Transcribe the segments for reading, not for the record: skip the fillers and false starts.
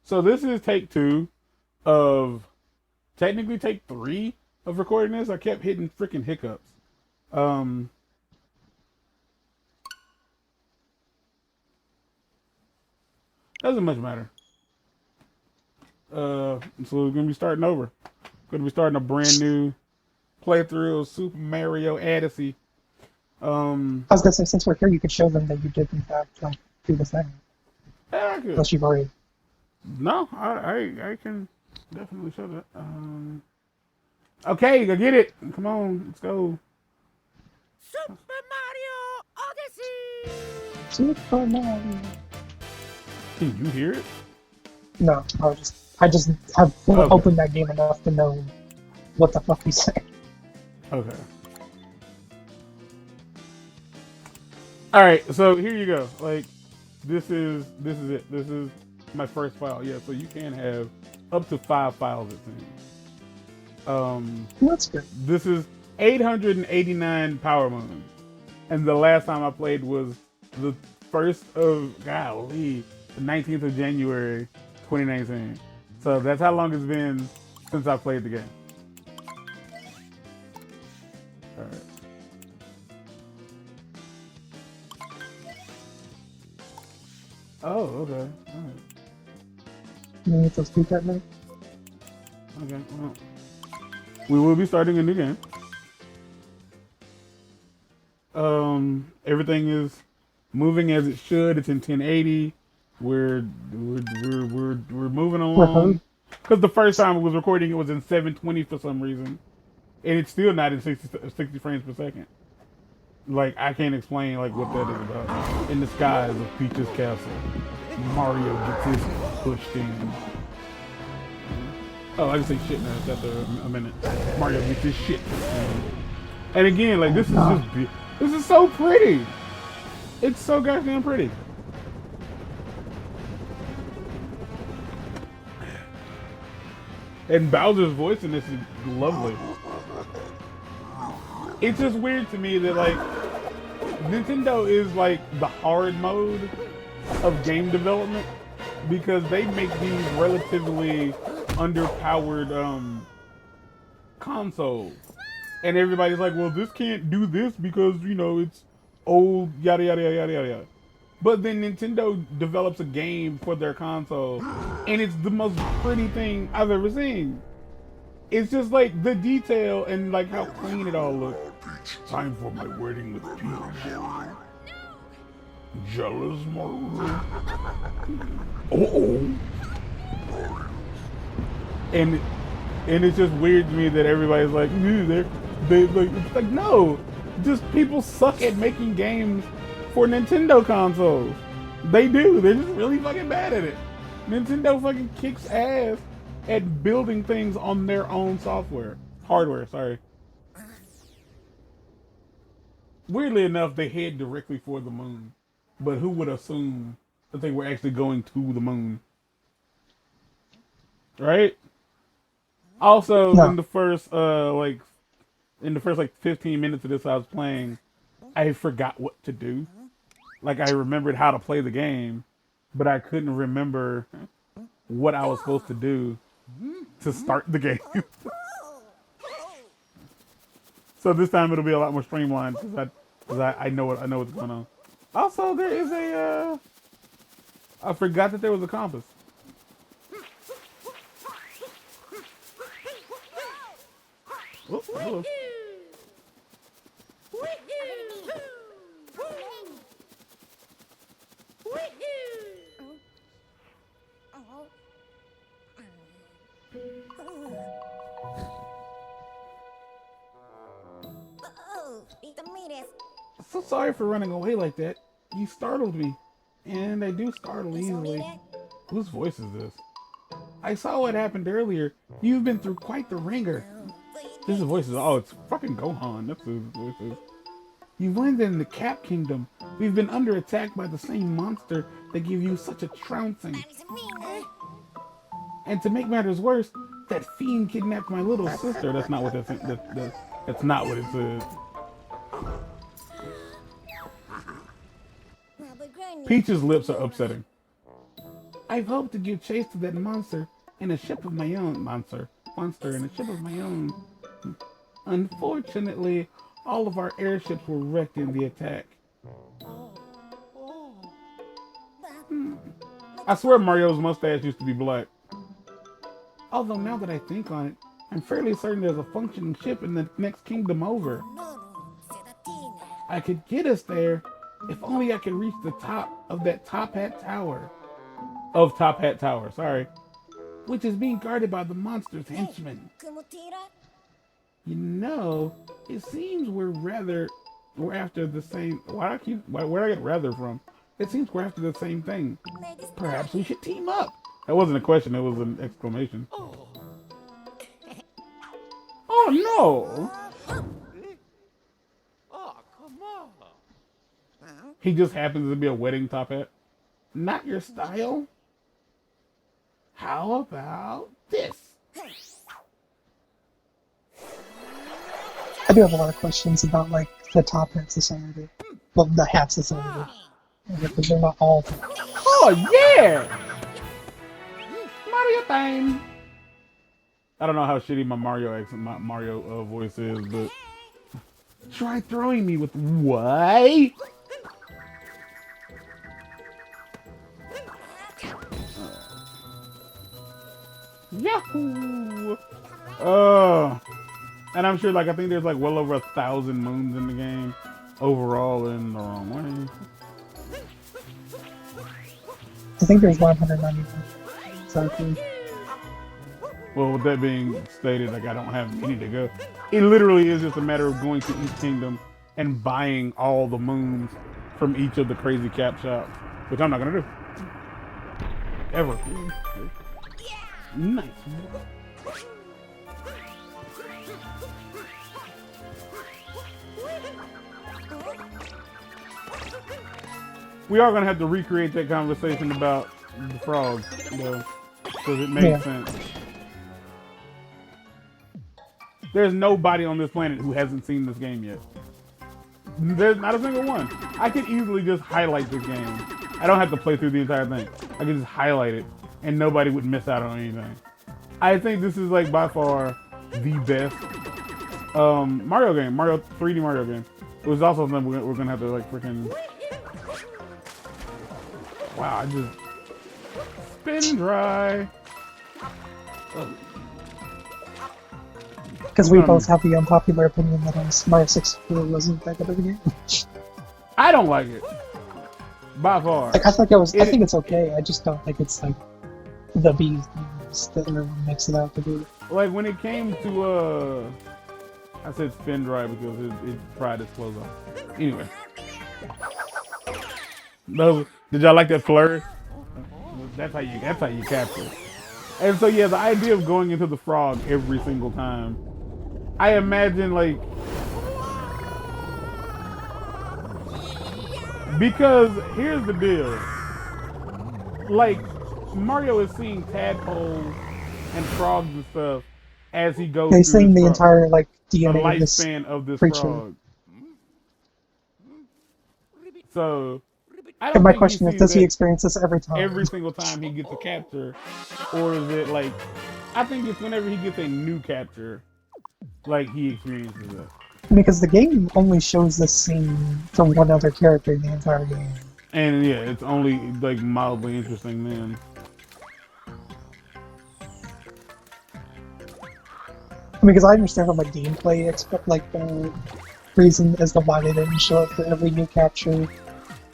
So this is take two of technically take three of recording this. I kept hitting freaking hiccups. Um, doesn't much matter. So we're gonna be starting over. Gonna be starting a brand new playthrough of Super Mario Odyssey. I was gonna say, since we're here, you could show them that you did in fact like do the thing. Yeah, I could. Unless you've already. No, I can definitely show that. Okay, I get it. Come on, let's go. Super Mario Odyssey! Super Mario. Can you hear it? No, I just have Okay. opened that game enough to know what the fuck he's saying. Okay. All right, so here you go. Like, this is it. This is my first file. Yeah, so you can have up to 5 files, it seems. That's good. This is 889 Power Moons, and the last time I played was the first of golly, the 19th of January, 2019. So that's how long it's been since I played the game. All right. Oh, okay. All right. You need to speak at me? Okay. Well, we will be starting a new game. Everything is moving as it should. It's in 1080. We're moving along. Because the first time it was recording, it was in 720 for some reason, and it's still not in 60 frames per second. Like, I can't explain like what that is about. In the skies of Peach's castle, Mario gets his pushed in. Oh, I can say shit now. It's after a minute. Mario gets his shit pushed in. And again, like, this is just this is so pretty. It's so goddamn pretty. And Bowser's voice in this is lovely. It's just weird to me that, like, Nintendo is like the hard mode of game development because they make these relatively underpowered consoles. And everybody's like, well, this can't do this because, you know, it's old, yada, yada, yada, yada, yada. But then Nintendo develops a game for their console, and it's the most pretty thing I've ever seen. It's just like the detail and like how clean it all looks. Time for my wedding with Peach. Jealous mode. Oh. And it's just weird to me that everybody's like, they like, it's like, no, just people suck at making games for Nintendo consoles. They do. They're just really fucking bad at it. Nintendo fucking kicks ass at building things on their own hardware, sorry. Weirdly enough, they head directly for the moon. But who would assume that they were actually going to the moon? Right? Also, No. in the first 15 minutes of this I was playing, I forgot what to do. Like, I remembered how to play the game, but I couldn't remember what I was supposed to do to start the game. So this time it'll be a lot more streamlined because I know what's going on. Also, there is a I forgot that there was a compass. Oh, hello. So sorry for running away like that. You startled me. And I do startle easily. Whose voice is this? I saw what happened earlier. You've been through quite the ringer. This voice is, oh, it's fucking Gohan. That's who his voice is. You've landed in the Cap Kingdom. We've been under attack by the same monster that gave you such a trouncing. And to make matters worse, that fiend kidnapped my little sister. That's not what that's not what it says. Peach's lips are upsetting. I've hoped to give chase to that monster in a ship of my own. Monster in a ship of my own. Unfortunately, all of our airships were wrecked in the attack. I swear Mario's mustache used to be black. Although now that I think on it, I'm fairly certain there's a functioning ship in the next kingdom over. I could get us there if only I could reach the top of that Top Hat Tower. Top Hat Tower, sorry. Which is being guarded by the monster's henchmen. You know, it seems we're after the same... Where'd I get rather from? It seems we're after the same thing. Perhaps we should team up. That wasn't a question, it was an exclamation. Oh no! Oh, come on. He just happens to be a wedding top hat. Not your style? How about this? I do have a lot of questions about like the Top Hat Society. Well, the Hat Society. Because they're not all. Oh yeah! Mario time! I don't know how shitty my Mario voice is, but try throwing me with what? Yahoo! And I'm sure, like, I think there's like well over 1,000 moons in the game overall in the wrong way. I think there's 191. Exactly. Well, with that being stated, like, I don't have any to go. It literally is just a matter of going to each kingdom and buying all the moons from each of the crazy cap shops, which I'm not gonna do. Ever. Nice. We are gonna have to recreate that conversation about the frogs, though, because it makes sense. There's nobody on this planet who hasn't seen this game yet. There's not a single one. I could easily just highlight this game. I don't have to play through the entire thing. I could just highlight it, and nobody would miss out on anything. I think this is like by far the best Mario game, 3D Mario game. It was also something we're gonna have to like freaking. Wow, I just spin dry. Because we both have the unpopular opinion that Mario 64 wasn't that good of a game. I don't like it. By far. Like, I think it's okay. I just don't think it's like the bees that everyone makes it out to be. Like when it came to I said spin dry because it pried its clothes off. Anyway. No, did y'all like that flourish? That's how you capture it. And so yeah, the idea of going into the frog every single time, I imagine like, because here's the deal, like Mario is seeing tadpoles and frogs and stuff as he goes He's through seeing the frog, entire like the DNA lifespan of this creature. frog. So I don't And my think question is, does he experience this every time? every single time he gets a capture, or is it like, I think it's whenever he gets a new capture, like he experiences it. Because the game only shows this scene from one other character in the entire game. And yeah, it's only like mildly interesting then. Because I understand from a gameplay reason as to why they didn't show it for every new capture.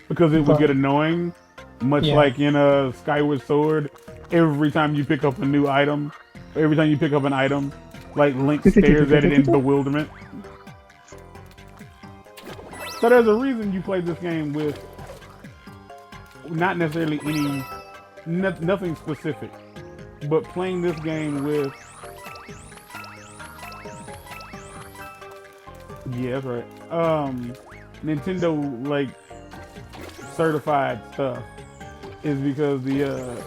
Because it would get annoying, much like in a Skyward Sword. Every time you pick up a new item, or every time you pick up an item, like Link stares at it in bewilderment. So there's a reason you play this game with not necessarily nothing specific, but playing this game with. Yeah, that's right. Nintendo like certified stuff is because the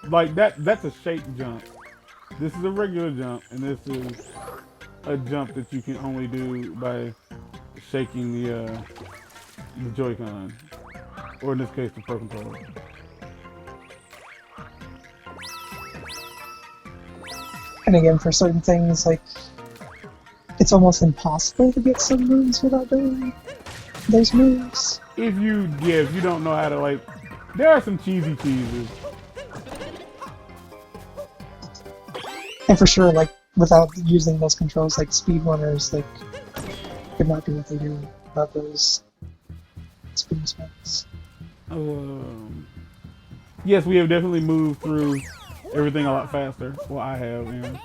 like that's a shape jump. This is a regular jump, and this is a jump that you can only do by shaking the Joy-Con. Or in this case, the Pro Controller. And again, for certain things, like, it's almost impossible to get some moves without doing those moves. If you don't know how to, like, there are some cheesy cheeses. And for sure, like, without using those controls, like, speedrunners, like, could not do what they do without those speed spikes. Yes, we have definitely moved through everything a lot faster. Well, I have, yeah.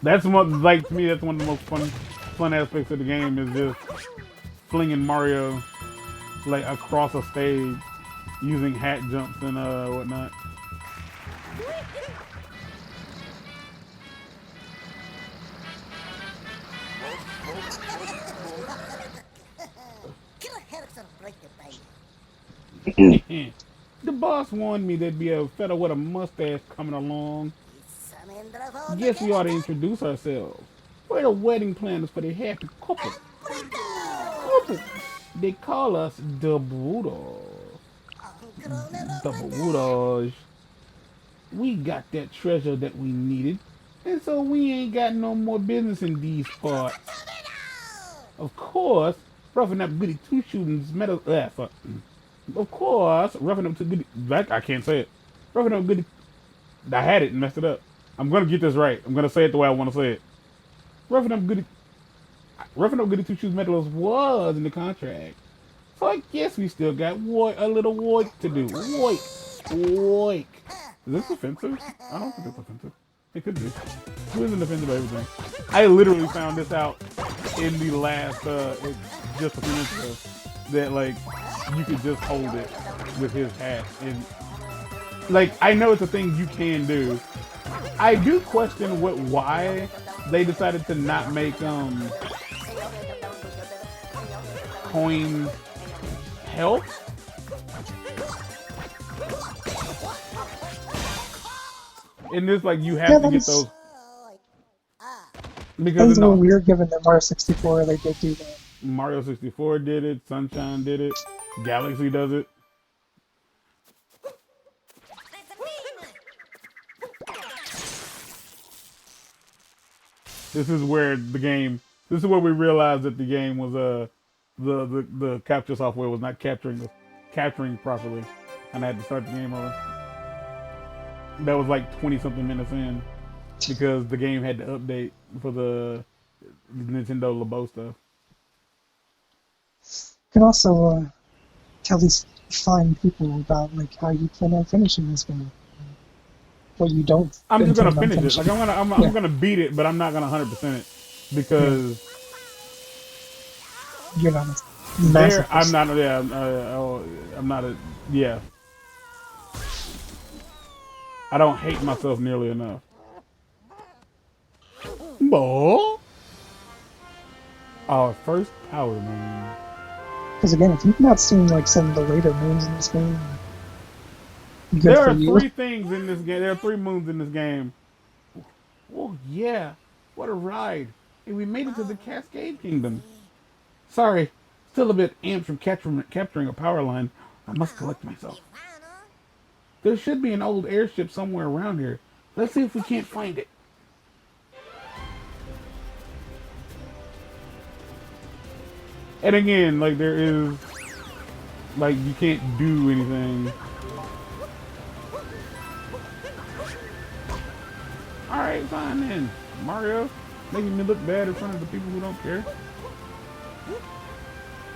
That's one, like, to me, that's one of the most fun aspects of the game is just flinging Mario, like, across a stage using hat jumps and whatnot. The boss warned me there'd be a fella with a mustache coming along. Guess we ought to introduce ourselves. We're the wedding planners for the happy couple. They call us the Buddhas. The Buddhas. We got that treasure that we needed, and so we ain't got no more business in these parts. Of course, roughing up goody two shootings metal. Of course, roughing up to goody. I can't say it. Roughing up goody. I had it and messed it up. I'm gonna get this right. I'm gonna say it the way I want to say it. Roughing up goody two shoes metal was in the contract. So I guess we still got a little work to do. Work. Is this offensive? I don't think it's offensive. It could be. Who isn't offended by everything? I literally found this out in the last, just a few minutes ago, that, like, you could just hold it with his hat. And, like, I know it's a thing you can do. I do question why they decided to not make, coins help. In this, like, you have to get those. Because it's a little weird given that Mario 64, they did do that. Mario 64 did it, Sunshine did it, Galaxy does it. This is where we realized that the game was, the capture software was not capturing properly, and I had to start the game over. That was like 20-something minutes in, because the game had to update for the Nintendo Labo stuff. You can also tell these fine people about, like, how you plan on finishing this game. What you don't. I'm just gonna finish it. Like, I'm gonna beat it, but I'm not gonna 100% it because you're not a massive I'm not. Yeah, I'm not a. Yeah. I don't hate myself nearly enough. Ball. Our first power moon. Because again, if you've not seen, like, some of the later moons in this game, there are 3 things in this game. There are 3 moons in this game. Oh yeah, what a ride! And we made it to the Cascade Kingdom. Sorry, still a bit amped from capturing a power line. I must collect myself. There should be an old airship somewhere around here. Let's see if we can't find it. And again, like, there is, like, you can't do anything. Alright, fine then. Mario, making me look bad in front of the people who don't care.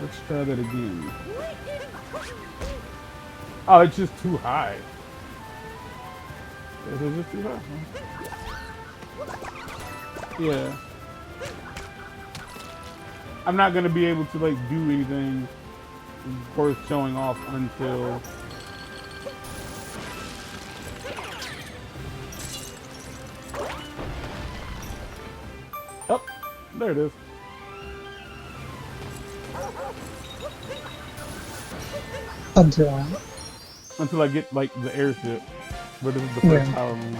Let's try that again. Oh, it's just too high. It's just too high, huh? Yeah. I'm not gonna be able to, like, do anything worth showing off until oh, there it is. Until I get, like, the airship, but this is the first power moon.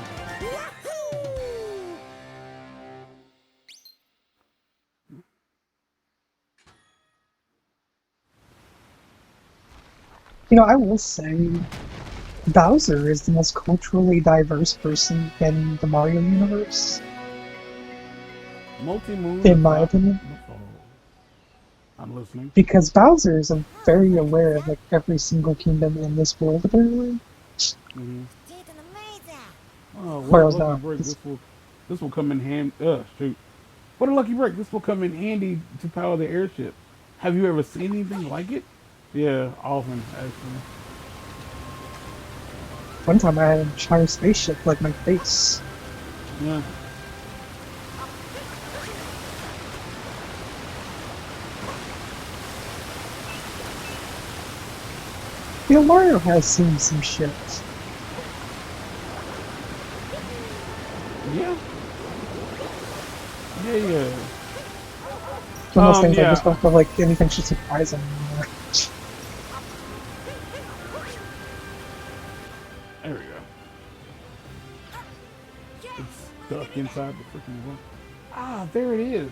You know, I will say, Bowser is the most culturally diverse person in the Mario universe, Multi-moon. in my opinion. I'm listening. Because Bowser is very aware of like every single kingdom in this world, apparently. Mm-hmm. Oh, what a Whereas lucky now, break! This will come in hand. Shoot! What a lucky break! This will come in handy to power the airship. Have you ever seen anything like it? Yeah, often actually. one time I had an entire spaceship like my face. Yeah. You know, Mario has seen some shit. Yeah. Yeah. One of those things I Yeah. just don't feel like anything should surprise him anymore. There we go. It's stuck inside the freaking room. Ah, there it is.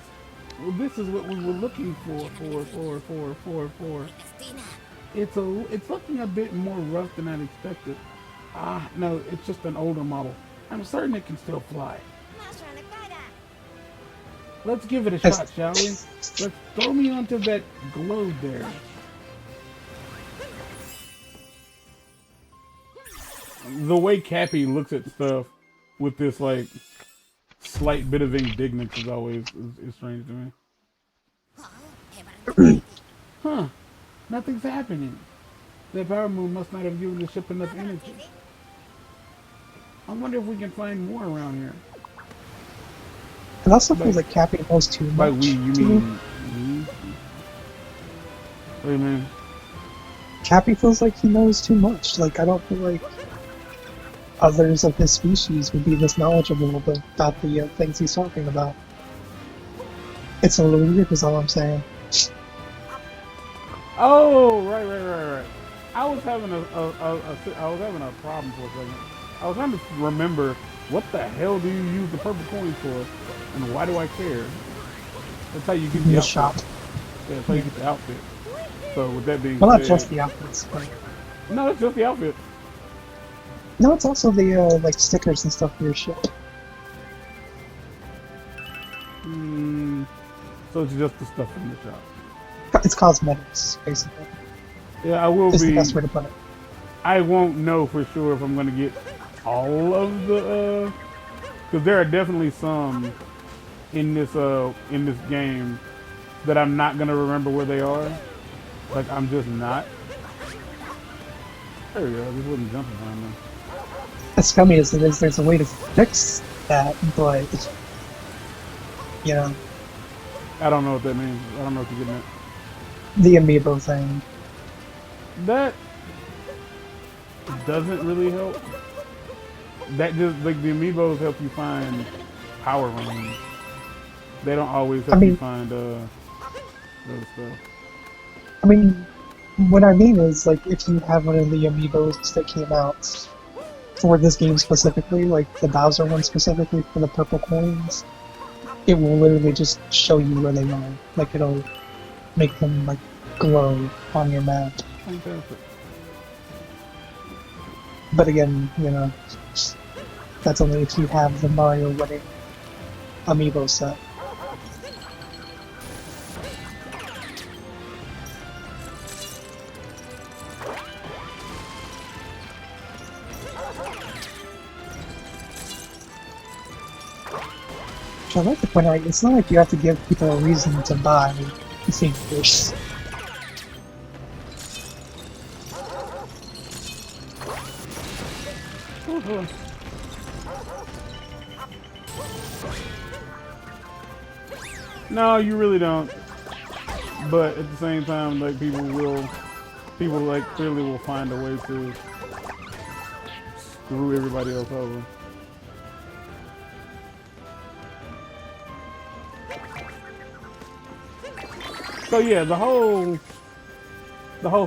Well, this is what we were looking for. It's looking a bit more rough than I'd expected. Ah, no, it's just an older model. I'm certain it can still fly. Let's give it a shot, shall we? Let's throw me onto that globe there. The way Cappy looks at stuff with this like slight bit of indignance is always is strange to me. Huh? Nothing's happening. The power moon must not have given the ship enough energy. I wonder if we can find more around here. It also feels like Cappy knows too much. By we, you mean me? What do you mean? Cappy feels like he knows too much. Like, I don't feel like others of his species would be this knowledgeable about the things he's talking about. It's a little weird, is all I'm saying. Oh, right. I was having I was having a problem for a second. I was trying to remember what the hell do you use the purple coin for, and why do I care? That's how you get the outfit. Shop. Yeah, that's how you get the outfit. So with that being Well, said, not just the outfits, but no, it's just the outfit. no, it's also the like stickers and stuff for your ship. So it's just the stuff in the shop. It's cosmetics, basically. Yeah, I will Is be. the best way to put it. I won't know for sure if I'm gonna get all of the, because there are definitely some in this game that I'm not gonna remember where they are. Like I'm just not. There we go. This wasn't jumping on me. As scummy as it is, there's a way to fix that, but you know, I don't know what that means. I don't know what you're getting at. the amiibo thing. That doesn't really help. That just like the amiibos help you find power rooms. They don't always help you find other stuff. I mean, what I mean is, like, if you have one of the amiibos that came out for this game specifically, like the Bowser one specifically for the purple coins, it will literally just show you where they are. Like, it'll make them, like, glow on your map. Fantastic. But again, you know, that's only if you have the Mario winning amiibo set. Which I'd like to point out, it's not like you have to give people a reason to buy the figures. No, you really don't. But at the same time, like people like clearly will find a way to screw everybody else over. So yeah, the whole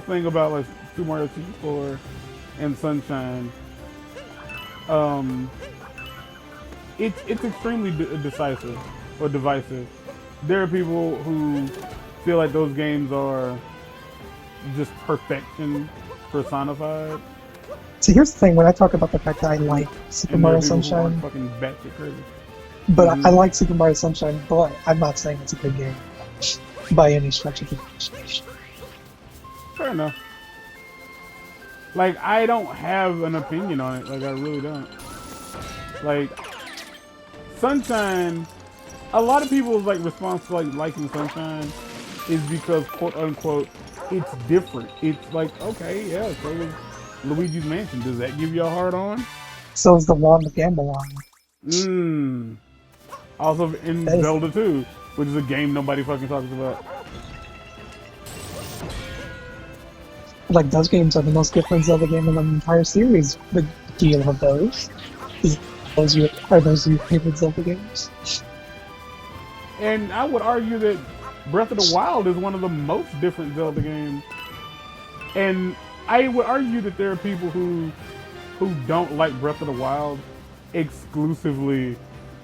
thing about like Super Mario 64 and Sunshine, it's extremely decisive or divisive. There are people who feel like those games are just perfection personified. So here's the thing: when I talk about the fact that I like Super And there Mario are people who Sunshine, aren't fucking batshit crazy. but Mhm. I like Super Mario Sunshine, but I'm not saying it's a good game by any stretch of the imagination. Fair enough. Like, I don't have an opinion on it. Like, I really don't. Like, Sunshine, a lot of people's like response to like liking Sunshine is because quote unquote it's different. It's like, okay, yeah, so is Luigi's Mansion. Does that give you a hard on? So is the Wand of Gamelon. Also in That is- Zelda 2, which is a game nobody fucking talks about. Like, those games are the most different Zelda game in the entire series. The deal of those is are those your favorite Zelda games? And I would argue that Breath of the Wild is one of the most different Zelda games. And I would argue that there are people who don't like Breath of the Wild exclusively,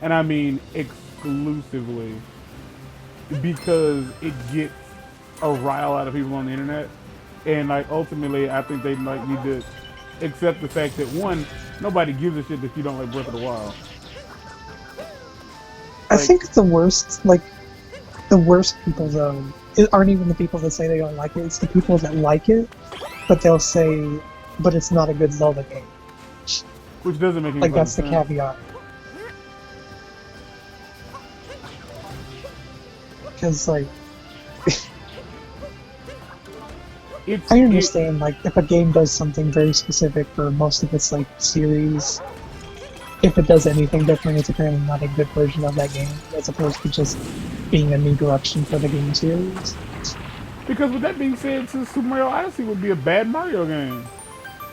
and I mean exclusively, because it gets a rile out of people on the internet. And like ultimately, I think they might need to accept the fact that one, nobody gives a shit that you don't like Breath of the Wild. I Like- think the worst people though aren't even the people that say they don't like it. It's the people that like it, but they'll say, "But it's not a good Zelda game." Which doesn't make any Like, fucking that's the sense. caveat. Because like, I understand like if a game does something very specific for most of its like series, if it does anything different, it's apparently not a good version of that game, as opposed to just being a new direction for the game series. Because with that being said, Super Mario Odyssey would be a bad Mario game.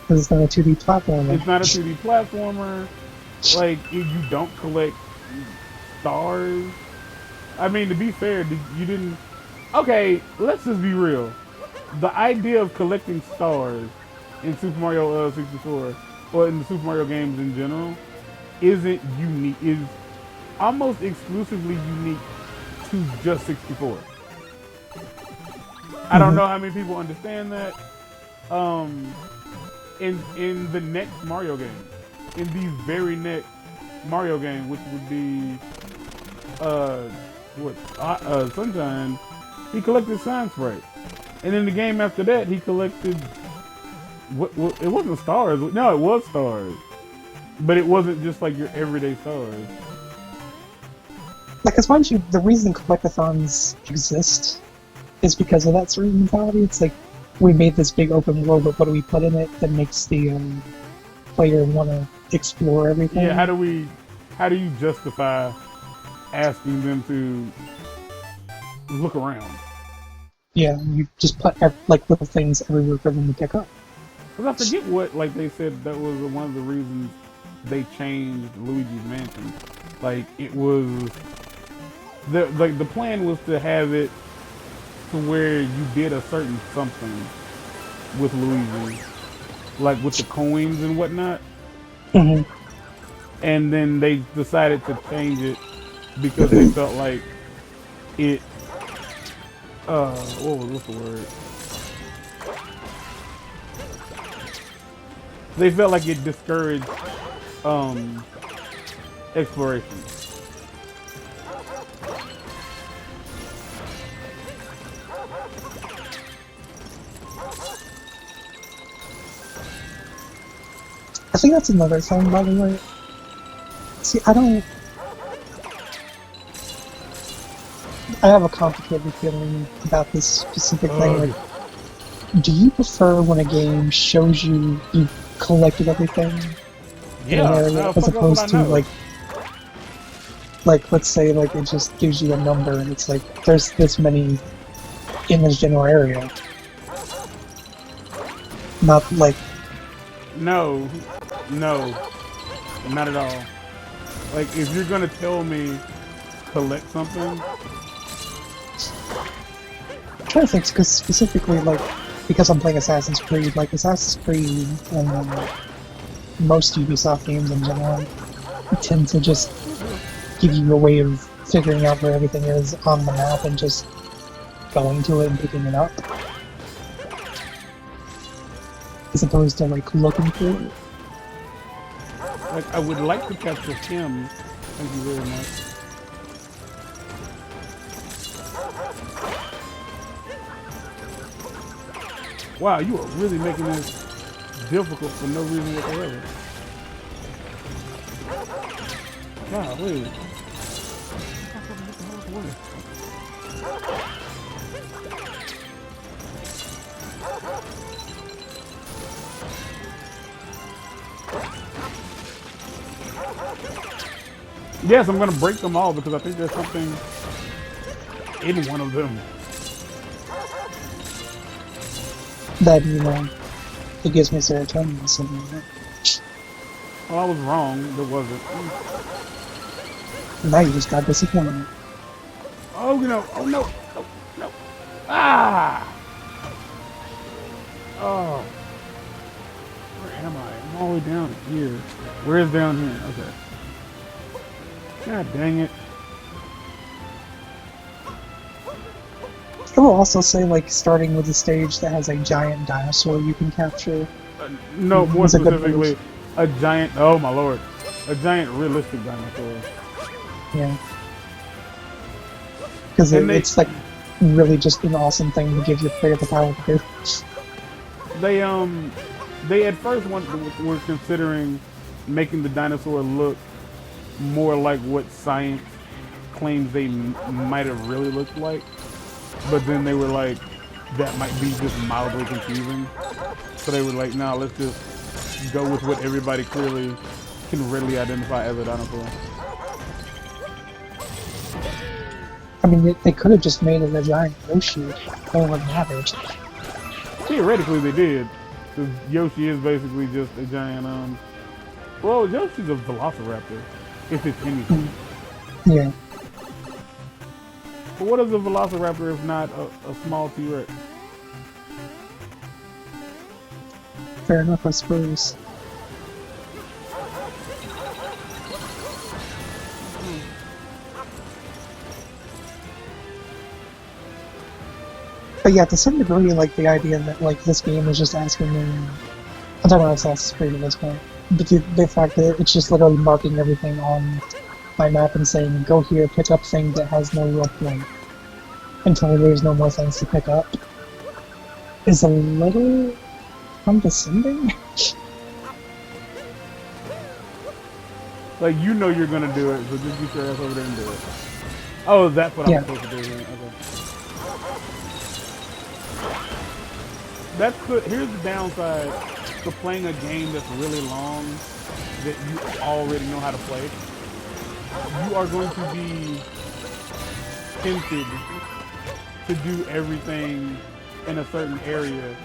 Because it's not a 2D platformer. It's not a 2D platformer. Like, you don't collect stars. I mean, to be fair, you didn't... Okay, let's just be real. The idea of collecting stars in Super Mario 64, or in the Super Mario games in general, isn't unique. Is almost exclusively unique to just 64. I don't know how many people understand that. In the next Mario game, in the very next Mario game, which would be Sunshine, he collected Sign Sprite, and in the game after that, he collected what it wasn't stars. No, it was stars, but it wasn't just like your everyday stars. Like, as mind you, the reason collectathons exist is because of that sort of mentality. It's like, we made this big open world, but what do we put in it that makes the player want to explore everything? Yeah, how do you justify asking them to look around? Yeah, you just put like little things everywhere for them to pick up. Because I forget what, like they said that was one of the reasons they changed Luigi's Mansion. Like it was, the plan was to have it to where you did a certain something with Luigi, like with the coins and whatnot. Mm-hmm. And then they decided to change it because they felt like it, what's the word? They felt like it discouraged exploration. I think that's another thing, by the way. See, I have a complicated feeling about this specific thing. Like, do you prefer when a game shows you collected everything in an area, as opposed to like let's say like it just gives you a number and it's like there's this many in this general area, not like No, not at all. Like, if you're gonna tell me collect something, I'm trying to think, because specifically like because I'm playing Assassin's Creed, like Assassin's Creed and most Ubisoft games in general tend to just give you a way of figuring out where everything is on the map and just going to it and picking it up. as opposed to like looking for it. Like, I would like to capture him. Thank you very much. Wow, you are really making this difficult for no reason whatsoever. Wow, wait. Yes, I'm gonna break them all because I think there's something in one of them. That, you know, it gives me serotonin or something like that. Well, I was wrong. There wasn't. Now you just got disappointed. Oh no! Oh no! No! No! Ah! Oh! Where am I? I'm all the way down here. Where is down here? Okay. God dang it! I will also say, like, starting with a stage that has a giant dinosaur you can capture. No, more It's a good specifically, a giant. Oh my lord! A giant realistic dinosaur. Yeah. Because it's like really just an awesome thing to give your player the power to do. They at first were considering making the dinosaur look more like what science claims they might have really looked like, but then they were like, that might be just mildly confusing. So they were like, nah, let's just go with what everybody clearly can readily identify as a dinosaur. I mean, they could have just made it a giant Yoshi. It wouldn't matter. Theoretically, they did. Because Yoshi is basically just a giant, well, Yoshi's a velociraptor, if it's anything. Yeah. But what is a velociraptor if not a small T-Rex? Fair enough, I suppose. But yeah, to some degree, like, the idea that, like, this game is just asking me... I'm talking about Assassin's Creed at this point. But the fact that it's just literally marking everything on my map and saying, go here, pick up things that has no real point. Until there's no more things to pick up. Is a little... condescending? Like, you know you're gonna do it, so just get your ass over there and do it. Oh, that's what I'm supposed to do here. Okay. That's good. Here's the downside to playing a game that's really long that you already know how to play. You are going to be tempted to do everything in a certain area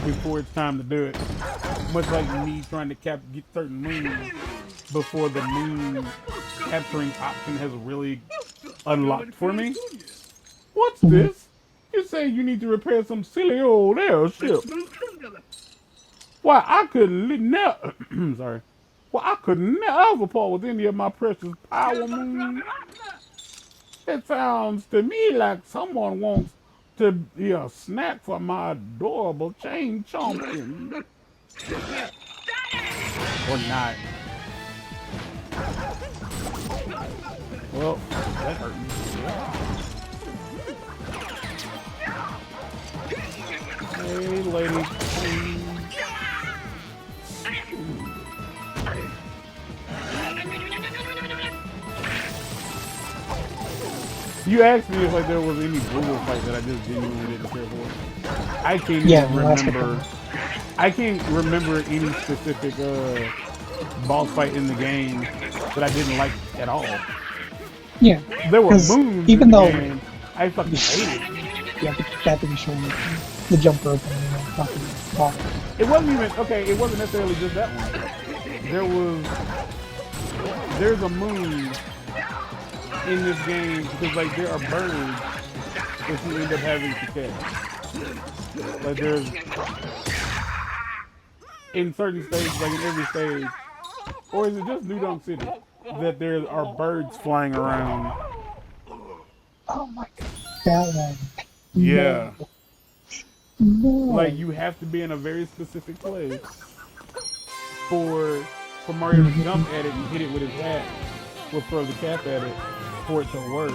before it's time to do it. Much like me trying to get certain moons before the moon capturing option has really unlocked for me. What's this? You say you need to repair some silly old airship. Why, I couldn't never... sorry. Well, I could never part with any of my precious power moons. It sounds to me like someone wants to be a snack for my adorable chain chomping. Or not. Well, that hurt me. Hey, lady. You asked me if like there was any brutal fight that I just genuinely didn't care for. I can't even remember. I can't remember any specific boss fight in the game that I didn't like at all. Yeah. There were moons even in the though game. I fucking hated it. Yeah, that didn't show me the jump rope and the fucking ball. It wasn't even okay. It wasn't necessarily just that one. There's a moon in this game because like there are birds that you end up having to catch. Like there's in certain stages, like in every stage, or is it just New Donk City that there are birds flying around? Oh my god, that one. Yeah. No. No. Like you have to be in a very specific place for Mario to jump at it and hit it with his hat, or throw the cap at it for it to work.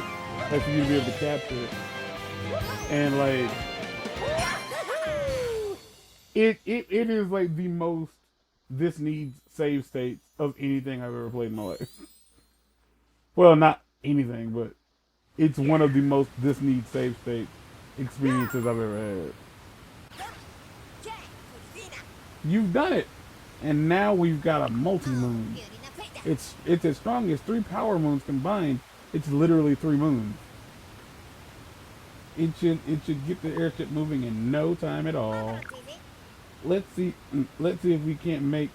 Like for you to be able to capture it. And like it is like the most this needs save states of anything I've ever played in my life. Well, not anything, but it's one of the most this needs save state experiences I've ever had. You've done it, and now we've got a multi-moon. It's as strong as 3 power moons combined. It's literally 3 moons. It should get the airship moving in no time at all. Let's see if we can't make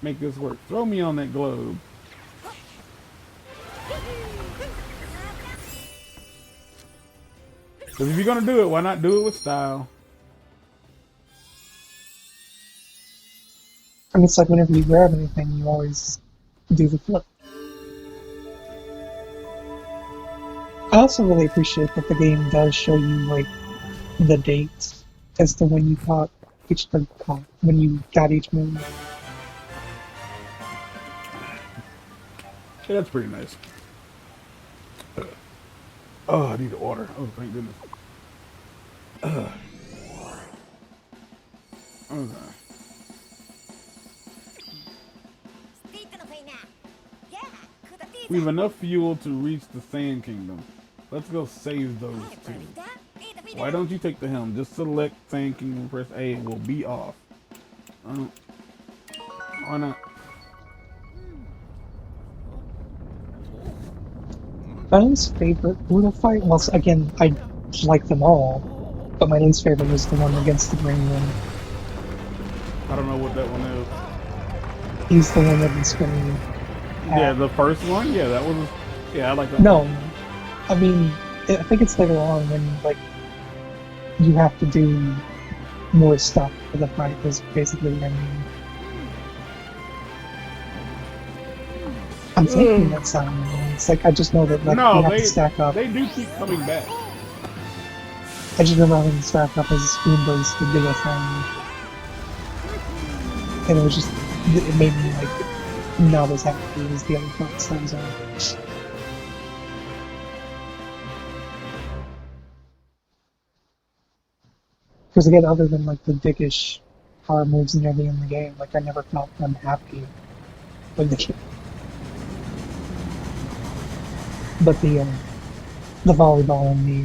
this work. Throw me on that globe. Because if you're gonna do it, why not do it with style? And it's like whenever you grab anything, you always do the flip. I also really appreciate that the game does show you like the dates as to when you caught when you got each moon. Yeah, that's pretty nice. Oh, I need water. Oh, thank goodness. Okay. We have enough fuel to reach the Sand Kingdom. Let's go save those two. Why don't you take the helm? Just select Sand Kingdom, press A, and we'll be off. Why not? My least favorite brutal fight was, again, I like them all, but my least favorite was the one against the green one. I don't know what that one is. He's the one that been spinning. Yeah, the first one? Yeah, that was... Yeah, I like that No, one. I mean, I think it's later on when, like, you have to do more stuff for the fight, is basically what I mean. I'm thinking that sound. It's like, I just know that, like, you have to stack up. They do keep coming back. I just remember having to stack up as Spoonbirds to do a thing. And it was just, it made me, like, not as happy as the other parts that was on. Because again, other than like the dickish power moves and everything in the game, like I never felt unhappy with the game. But the volleyball and the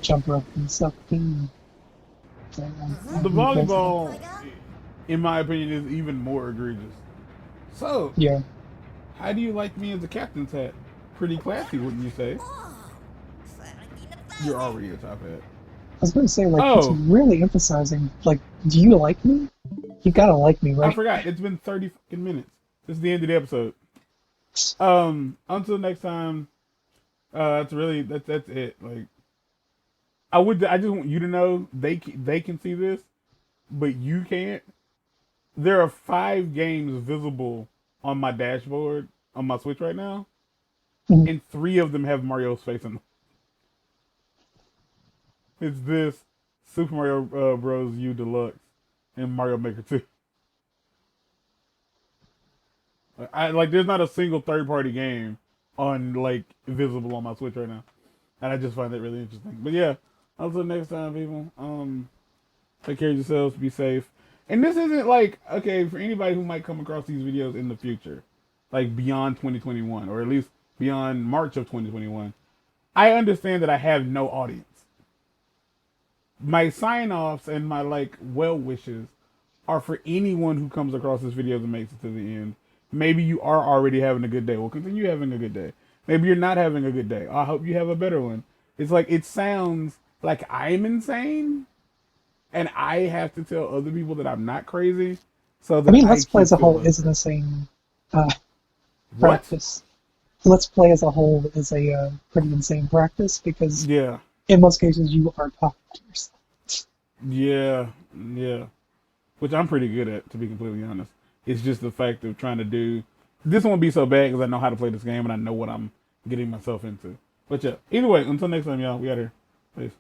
jump rope and stuff. The volleyball, in my opinion, is even more egregious. So, yeah. How do you like me as a captain's hat? Pretty classy, wouldn't you say? You're already a top hat. I was going to say, like, it's really emphasizing, like, do you like me? You gotta like me, right? I forgot. It's been 30 fucking minutes. This is the end of the episode. Until next time, that's it. Like, I just want you to know they can see this, but you can't. There are 5 games visible on my dashboard on my Switch right now, and 3 of them have Mario's face in them. It's this, Super Mario Bros. U Deluxe, and Mario Maker 2. There's not a single third-party game visible on my Switch right now, and I just find that really interesting. But yeah, until next time, people. Take care of yourselves. Be safe. And this isn't for anybody who might come across these videos in the future, like beyond 2021, or at least beyond March of 2021. I understand that I have no audience. My sign-offs and my well wishes are for anyone who comes across this video and makes it to the end. Maybe you are already having a good day. Well, continue having a good day. Maybe you're not having a good day. I hope you have a better one. It's it sounds like I'm insane, and I have to tell other people that I'm not crazy. So that Let's Play as a whole isn't the same practice. Let's Play as a whole is a pretty insane practice because in most cases you are talking to yourself. Yeah. Which I'm pretty good at, to be completely honest. It's just the fact of trying to do... This won't be so bad because I know how to play this game and I know what I'm getting myself into. But yeah, either way, until next time, y'all, we out here. Peace.